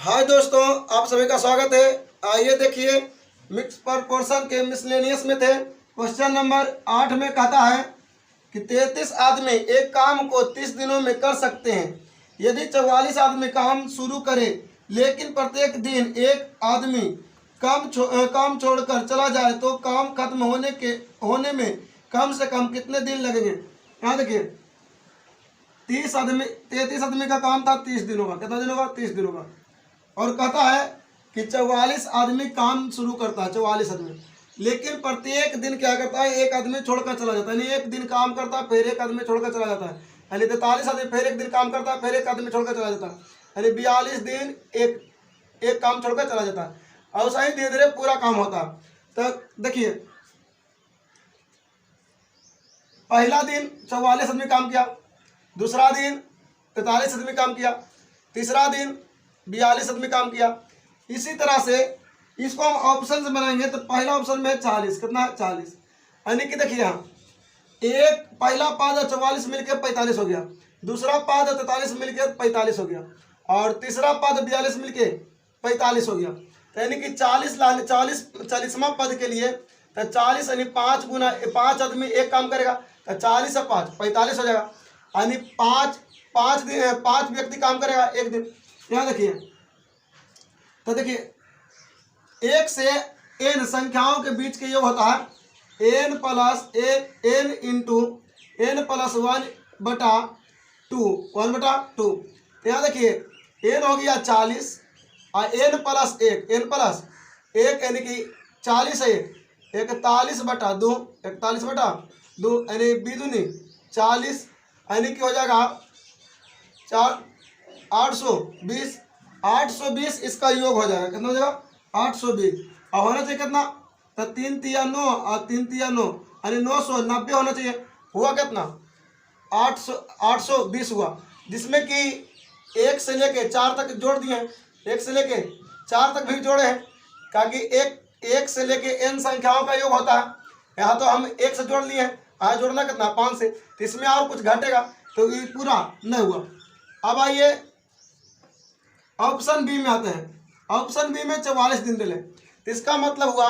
हाय दोस्तों, आप सभी का स्वागत है। आइए देखिए, मिक्स प्रपोर्शन के मिसलेनियस में थे। क्वेश्चन नंबर 8 में कहता है कि 33 आदमी एक काम को 30 दिनों में कर सकते हैं। यदि 44 आदमी काम शुरू करें लेकिन प्रत्येक दिन एक आदमी काम छोड़कर चला जाए तो काम खत्म होने में कम से कम कितने दिन लगेंगे। यहाँ देखिए, 33 आदमी का काम था 30 दिनों का। कितना दिनों का? 30 दिनों का। और कहता है कि 44 आदमी काम शुरू करता है, 44 आदमी, लेकिन प्रत्येक दिन क्या करता है, एक आदमी छोड़कर चला जाता है। यानी एक दिन काम करता है फिर एक आदमी छोड़कर चला जाता है। यानी 43 आदमी फिर एक दिन काम करता है फिर एक आदमी छोड़कर चला जाता है। यानी 42 दिन एक काम छोड़कर चला जाता है। और ऐसा ही धीरे धीरे पूरा काम होता है। तो देखिए, पहला दिन 44 आदमी काम किया, दूसरा दिन 43 आदमी काम किया, तीसरा दिन 42 आदमी काम किया। इसी तरह से इसको हम ऑप्शन से बनाएंगे तो पहला ऑप्शन में 40। कितना है? 40। यानी कि देखिए, यहाँ एक पहला पाद है 44 मिलकर 45 हो गया, दूसरा पाद है 43 मिलकर 45 हो गया, और तीसरा पद 42 मिलके 45 हो गया। तो यानी कि 40वां पद के लिए तो 40 यानी 5 गुना 5 आदमी एक काम करेगा तो 40 से 5 45 हो जाएगा। यानी 5 व्यक्ति काम करेगा एक दिन। यहाँ देखिए, तो देखिए, 1 से n संख्याओं के बीच के योग होता है n plus n into n plus 1/2 1/2। तो यहाँ देखिए, n हो गया 40 और n प्लस 1 यानी कि 40 है 41/2 41/2 यानी बीदुनी 40 यानी कि हो जाएगा 820 इसका योग हो जाएगा। कितना हो जाएगा? 820। और होना चाहिए कितना? तो 3 तिया 9 और 3 तिया 9 यानी 990 होना चाहिए। हुआ कितना? 820 हुआ, जिसमें कि 1 से लेके 4 तक जोड़ दिए हैं। 1 से लेके 4 तक भी जोड़े हैं, क्योंकि एक से लेके n संख्याओं का योग होता है। यहाँ तो हम 1 से जोड़ लिए हैं, यहाँ जोड़ना कितना? 5 से। तो इसमें और कुछ घटेगा तो ये पूरा नहीं हुआ। अब आइए ऑप्शन बी में आते हैं। ऑप्शन बी में 44 दिन दिले, तो इसका मतलब हुआ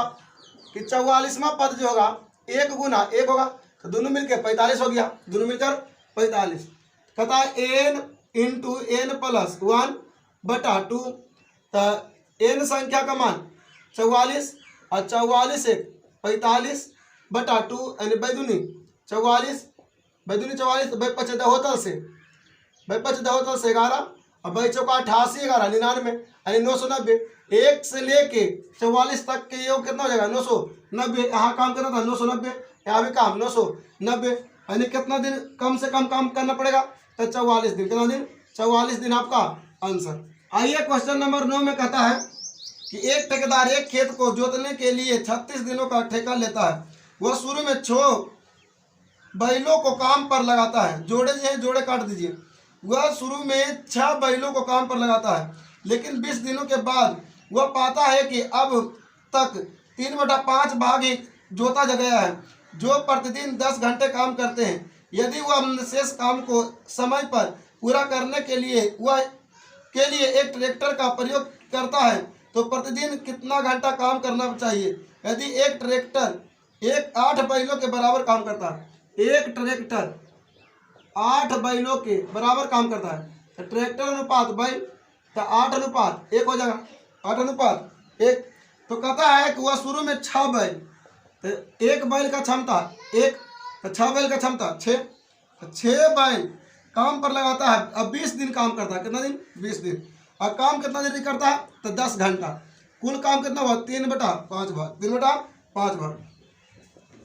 कि 44वां पद जो होगा 1 गुना 1 होगा, तो दोनों मिलकर 45 हो गया, दोनों मिलकर 45। कहता है n इंटू n प्लस 1/2। तो n संख्या का मान 44 और 44 1 45/2 यानी बैदुनी 44 44 भाई 55 होता से 11 और भाई चौका 88 11 99 यानी 990। 1 से लेके 44 तक के योग कितना हो जाएगा? 990। यहाँ काम करना था 990, यहाँ भी काम 990। यानी कितना दिन कम से कम काम करना पड़ेगा? तो 44 दिन। कितना दिन? 44 दिन आपका आंसर। आइए क्वेश्चन नंबर 9 में कहता है कि एक ठेकेदार एक खेत को जोतने के लिए 36 दिनों का ठेका लेता है। वह शुरू में 6 बैलों को काम पर लगाता है। जोड़े काट दीजिए। वह शुरू में 6 बैलों को काम पर लगाता है, लेकिन 20 दिनों के बाद वह पाता है कि अब तक 3/5 भाग ही जोता गया है, जो प्रतिदिन 10 घंटे काम करते हैं। यदि वह शेष काम को समय पर पूरा करने के लिए एक ट्रैक्टर का प्रयोग करता है तो प्रतिदिन कितना घंटा काम करना चाहिए। यदि एक ट्रैक्टर 8 बैलों के बराबर काम करता है, एक ट्रैक्टर 8 बैलों के बराबर काम करता है, तो ट्रैक्टर अनुपात बैल तो 8:1 हो जाएगा। 8:1। तो कहता है कि वह शुरू में 6 बैल, तो एक बैल का क्षमता 1, तो 6 बैल का क्षमता 6, तो 6 बैल काम पर लगाता है। अब 20 दिन काम करता है। कितना दिन? 20 दिन। और काम कितना देर करता है? तो 10 घंटा। कुल काम कितना हुआ? 3/5 भाग 3/5 भाग।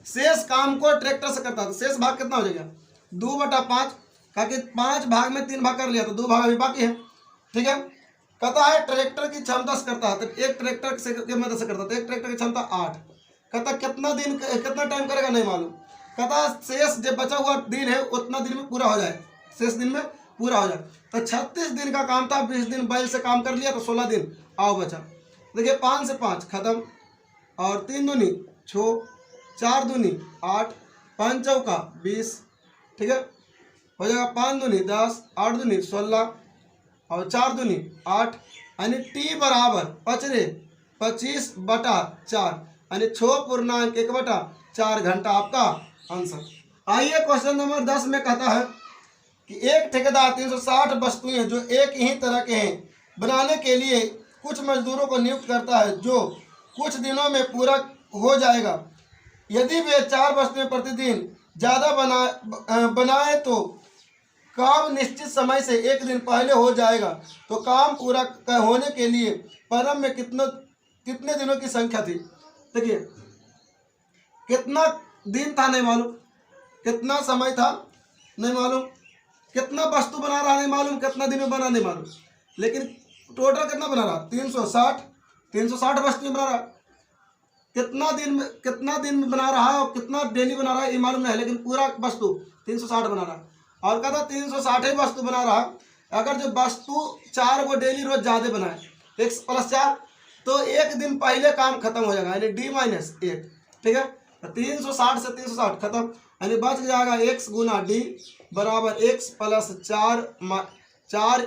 शेष काम को ट्रैक्टर से करता है, तो शेष भाग कितना हो जाएगा? 2/5, क्योंकि 5 भाग में 3 भाग कर लिया तो 2 भाग अभी बाकी है। ठीक है। कहता है ट्रैक्टर की क्षमता से करता है, तो एक ट्रैक्टर से की मदद से करता है, तो एक ट्रैक्टर की क्षमता 8। कहता कितना टाइम करेगा नहीं मालूम। कहता शेष जो बचा हुआ दिन है उतना दिन में पूरा हो जाए, शेष दिन में पूरा हो जाए। तो 36 दिन का काम था, 20 दिन बैल से काम कर लिया तो 16 दिन आओ बचा। देखिए, 5 से 5 खत्म, और 3 दूनी 6, 4 दूनी 8, 5 चौका 20। ठीक है, हो जाएगा 5 दूनी 10, 8 दूनी 16 और 4 दूनी 8 यानी टी बराबर 25/4 यानी 6.1/4 घंटा आपका आंसर। आइए क्वेश्चन नंबर 10 में कहता है कि एक ठेकेदार 360 वस्तुएं जो एक ही तरह के हैं बनाने के लिए कुछ मजदूरों को नियुक्त करता है जो कुछ दिनों में पूरा हो जाएगा। यदि वे 4 वस्तुएं प्रतिदिन ज़्यादा बनाए तो काम निश्चित समय से एक दिन पहले हो जाएगा। तो काम पूरा होने के लिए प्रारंभ में कितने दिनों की संख्या थी। देखिए कितना दिन था नहीं मालूम, कितना समय था नहीं मालूम, कितना वस्तु बना रहा नहीं मालूम, कितना दिन में बना नहीं मालूम, लेकिन टोटल कितना बना रहा 360 वस्तुएं बना रहा। कितना दिन में बना रहा है और कितना डेली बना रहा है ये मालूम नहीं है, लेकिन पूरा वस्तु 360 बना रहा। और कहता 360 ही वस्तु बना रहा। अगर जो वस्तु 4 को डेली रोज ज़्यादा बनाए x + 4 तो एक दिन पहले काम खत्म हो जाएगा, यानी d-1। ठीक है, तो 360 से 360 खत्म, यानी बच जाएगा x × d बराबर x + 4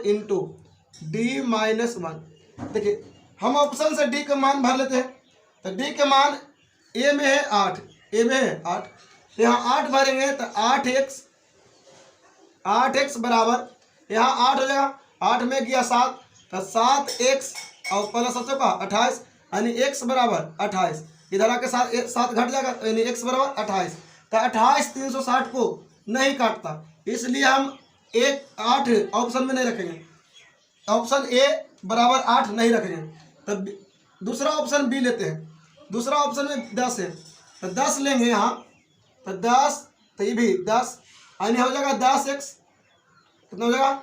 × d-1। देखिए हम ऑप्शन से d का मान भर लेते हैं। तो d के मान a में है 8, तो यहाँ 8 भरेंगे तो 8x बराबर यहाँ 8 हो जाएगा, 8 में गया 7 तो 7x और प्लस 28 यानी x बराबर 28। इधर आके 7 घट जाएगा यानी x बराबर 28। तो 28 360 को नहीं काटता, इसलिए हम 8 ऑप्शन में नहीं रखेंगे, ऑप्शन ए बराबर 8 नहीं रखेंगे। तब दूसरा ऑप्शन बी लेते हैं। दूसरा ऑप्शन में 10 है तो 10 लेंगे यहाँ, तो 10 तो ये भी 10 यानी हो जाएगा 10x। कितना हो जाएगा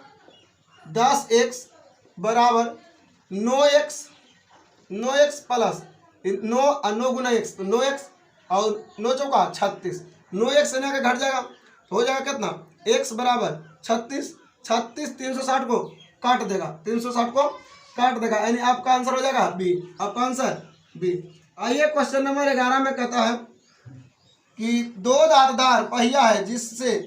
10x बराबर 9x प्लस 9 गुना x, तो 9x और 9 चौका 36, 9x से ना घट जाएगा तो हो जाएगा कितना x बराबर 36। 360 को काट देगा, 360 को काट देगा, यानी आपका आंसर हो जाएगा बी, आपका आंसर बी। आइए क्वेश्चन नंबर 11 में कहता है कि 2 दांतदार पहिया है जिससे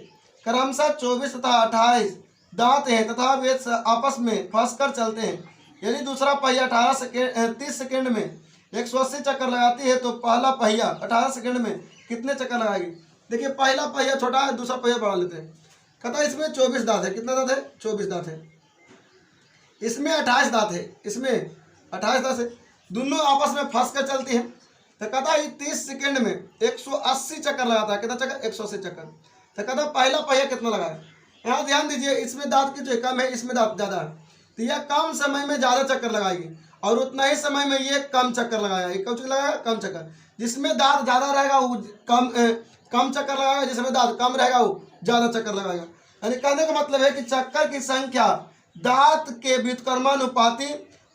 क्रमशः 24 तथा 28 दांत हैं तथा वे आपस में फंसकर चलते हैं। यदि दूसरा पहिया 30 सेकेंड में 180 चक्कर लगाती है तो पहला पहिया 18 सेकेंड में कितने चक्कर लगाएगी। देखिए पहला पहिया छोटा है, दूसरा पहिया बढ़ा लेते हैं। कहता है इसमें 24 दांत है, कितना दांत है 24 दांत है, इसमें 28 दांत है, इसमें 28 दांत है, दोनों आपस में फंस कर चलती हैं। तो कहता है 30 सेकेंड में 180 चक्कर लगाता है, कितना चक्कर 180 चक्कर। तो कहता है पहला पहिया कितना लगाए। यहाँ ध्यान दीजिए इसमें दांत की जो कम है इसमें दांत ज़्यादा है, तो यह कम समय में ज़्यादा चक्कर लगाएगी और उतना ही समय में ये कम चक्कर लगाएगा। ये कम चक्कर लगाएगा, कम चक्कर। जिसमें दांत ज़्यादा रहेगा वो कम चक्कर लगाएगा, जिसमें दांत कम रहेगा वो ज़्यादा चक्कर लगाएगा। यानी कहने का मतलब है कि चक्कर की संख्या दांत के व्युत्क्रमानुपाती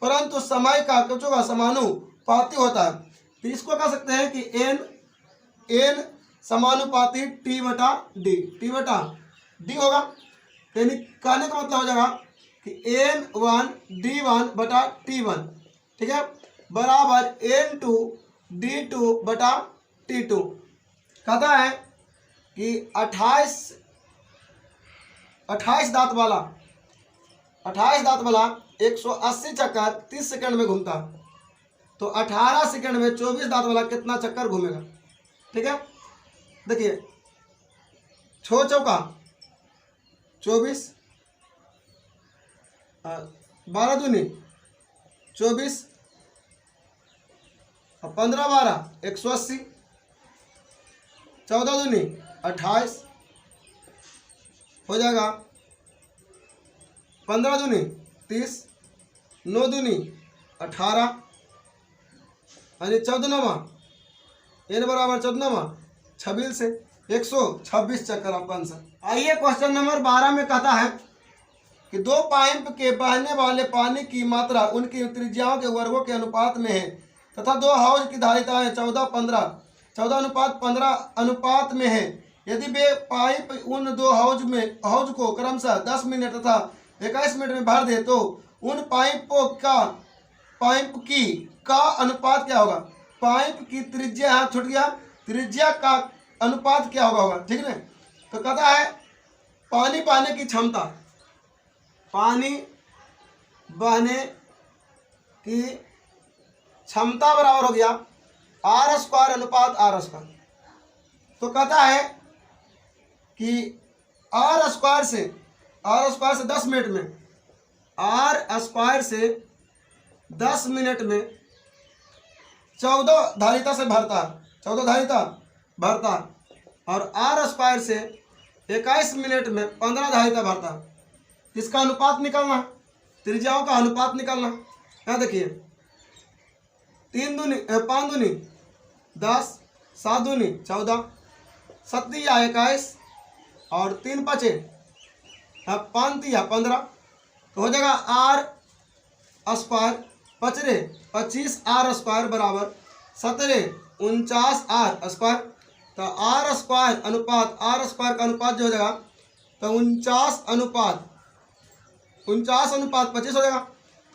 परंतु समय का कुछ समानुपाती होता है। तो इसको कह सकते हैं कि n समानुपाती t/d होगा। यानी कहने का मतलब हो जाएगा कि n1 d1/t1, ठीक है, बराबर n2 d2/t2। कहता है कि 28 दांत वाला 180 चक्कर 30 सेकंड में घूमता है, तो 18 सेकंड में 24 दांत वाला कितना चक्कर घूमेगा। ठीक है, देखिए 6 चौका 24, 12 दूनी 24 और 15 12 180, 14 दूनी 28 हो जाएगा, 15 दूनी 30, 9 दूनी 18 यानी 14वां n बराबर 14वां 26 से 126 चक्कर आपका आंसर। आइए क्वेश्चन नंबर 12 में कहता है कि 2 पाइप के बहने वाले पानी की मात्रा उनकी त्रिज्याओं के वर्गों के अनुपात में है तथा 2 हौज की धारिताएं 14:15 अनुपात में है। यदि वे पाइप उन 2 हौज को क्रमशः 10 मिनट तथा 21 मिनट में भर दे तो उन पाइप की का अनुपात क्या होगा। पाइप की त्रिज्या यहाँ छूट गया, त्रिज्या का अनुपात क्या होगा, ठीक है। तो कहता है पानी बहने की क्षमता, पानी बहने कि क्षमता बराबर हो गया आर स्क्वायर अनुपात आर स्क्वायर। तो कहता है कि आर स्क्वायर से 10 मिनट में, आर स्क्वायर से 10 मिनट में 14 धारिता से भरता है, 14 धारिता भरता है, और आर स्क्वायर से 21 मिनट में 15 धारिता भरता है। इसका अनुपात निकालना, त्रिज्याओं का अनुपात निकालना। यहाँ देखिए 3 दूनी 5 दूनी 10, 7 दूनी 14, 7 या 21 और 3 5 5 या 15, तो हो जाएगा आर स्क्वायर 25 आर स्क्वायर बराबर 17 49 आर स्क्वायर। तो आर स्क्वायर अनुपात आर स्क्वायर का अनुपात जो हो जाएगा तो 49 अनुपात 25 हो जाएगा।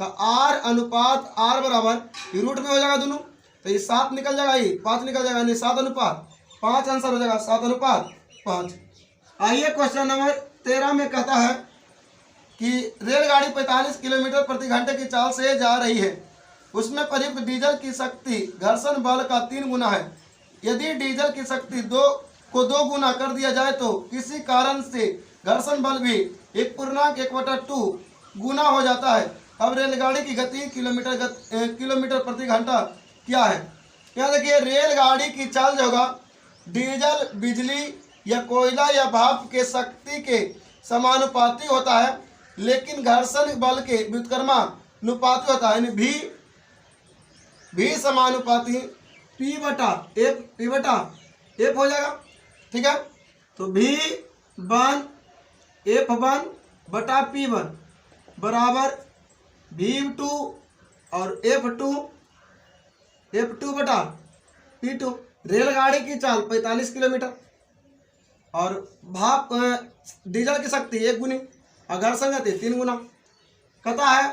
तो आर अनुपात आर बराबर रूट में हो जाएगा दोनों, तो ये 7 निकल जाएगा, ये 5 निकल जाएगा, यानी 7 अनुपात 5 आंसर हो जाएगा, 7 अनुपात 5। आइए क्वेश्चन नंबर 13 में कहता है कि रेलगाड़ी 45 किलोमीटर प्रति घंटे की चाल से जा रही है, उसमें प्रयुक्त डीजल की शक्ति घर्षण बल का 3 गुना है। यदि डीजल की शक्ति 2 गुना कर दिया जाए तो किसी कारण से घर्षण बल भी 1.1/2 गुना हो जाता है। अब रेलगाड़ी की गति किलोमीटर प्रति घंटा क्या है। यहाँ देखिए रेलगाड़ी की चाल जो होगा डीजल, बिजली या कोयला या भाप के शक्ति के समानुपाती होता है, लेकिन घर्षण बल के व्युत्क्रमानुपाती होता है, यानी भी समानुपाती P बटा F हो जाएगा। ठीक है, तो V1 F1 बटा P1 बराबर V2 और F2 बटा P2। रेलगाड़ी की चाल 45 किलोमीटर और भाप डीजल की शक्ति 1 गुनी और घर्षण गति 3 गुना। कहता है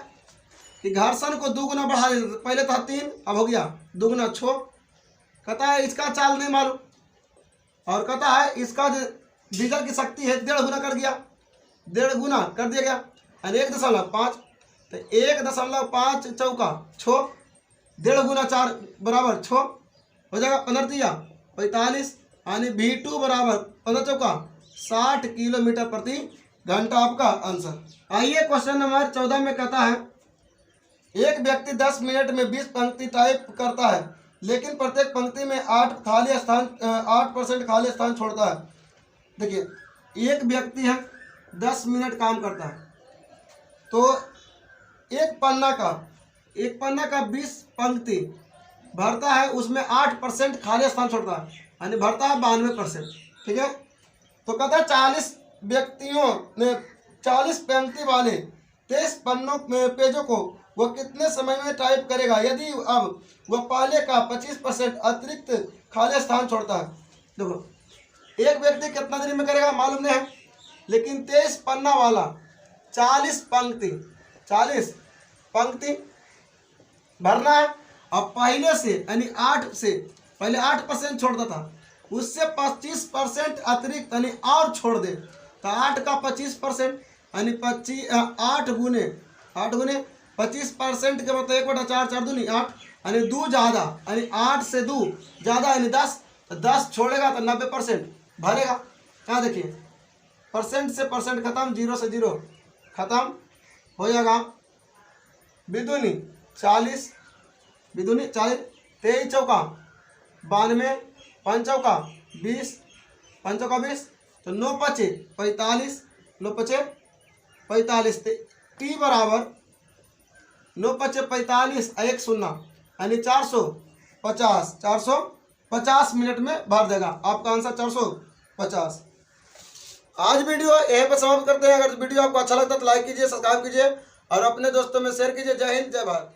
कि घर्षण को 2 गुना बढ़ा देते, पहले था 3 अब हो गया 2 गुना 6। कहता है इसका चाल नहीं मालूम, और कहता है इसका जो डीजल की शक्ति है 1.5 गुना कर दिया, 1.5 गुना कर दिया गया, और 1.5, तो 1.5 चौका 6, 1.5 गुना 4 बराबर 6 हो जाएगा, 15 45, यानी V2 बराबर 15 चौका 60 किलोमीटर प्रति घंटा आपका आंसर। आइए क्वेश्चन नंबर 14 में कहता है एक व्यक्ति 10 मिनट में 20 पंक्ति टाइप करता है, लेकिन प्रत्येक पंक्ति में 8% खाली स्थान छोड़ता है। देखिए एक व्यक्ति है 10 मिनट काम करता है, तो एक पन्ना का 20 पंक्ति भरता है, उसमें 8% खाली स्थान छोड़ता है, यानी भरता है 92%। ठीक है, तो कहता है 40 व्यक्तियों ने 40 पंक्ति वाले 23 पन्नों में पेजों को वह कितने समय में टाइप करेगा यदि अब वह पहले का 25% अतिरिक्त खाली स्थान छोड़ता है। देखो एक व्यक्ति कितना देर में करेगा मालूम नहीं है, लेकिन 23 पन्ना वाला 40 पंक्ति भरना है, अब पहले से यानी 8 से पहले 8% छोड़ता था, उससे 25% अतिरिक्त यानी और छोड़ दे, तो 8 का 25% यानी 8 गुने 25% के मतलब 1/4 4 दूनी 8, यानी 2 ज़्यादा, यानी 8 से 2 ज़्यादा यानी 10, तो 10 छोड़ेगा तो 90% भरेगा। क्या देखिए परसेंट से परसेंट खत्म, 0 से 0 खत्म हो जाएगा। बिदुनी 40 23 चौका 92, 5 चौका 20, 5 चौका 20, तो 9 पचे 45, 9 पचे 45, टी बराबर 9 पचे 45 1 शून्य यानी 450 मिनट में भर देगा। आपका आंसर 450। आज वीडियो यहीं पर समाप्त करते हैं। अगर वीडियो आपको अच्छा लगता है तो लाइक कीजिए, सब्सक्राइब कीजिए और अपने दोस्तों में शेयर कीजिए। जय हिंद, जय भारत।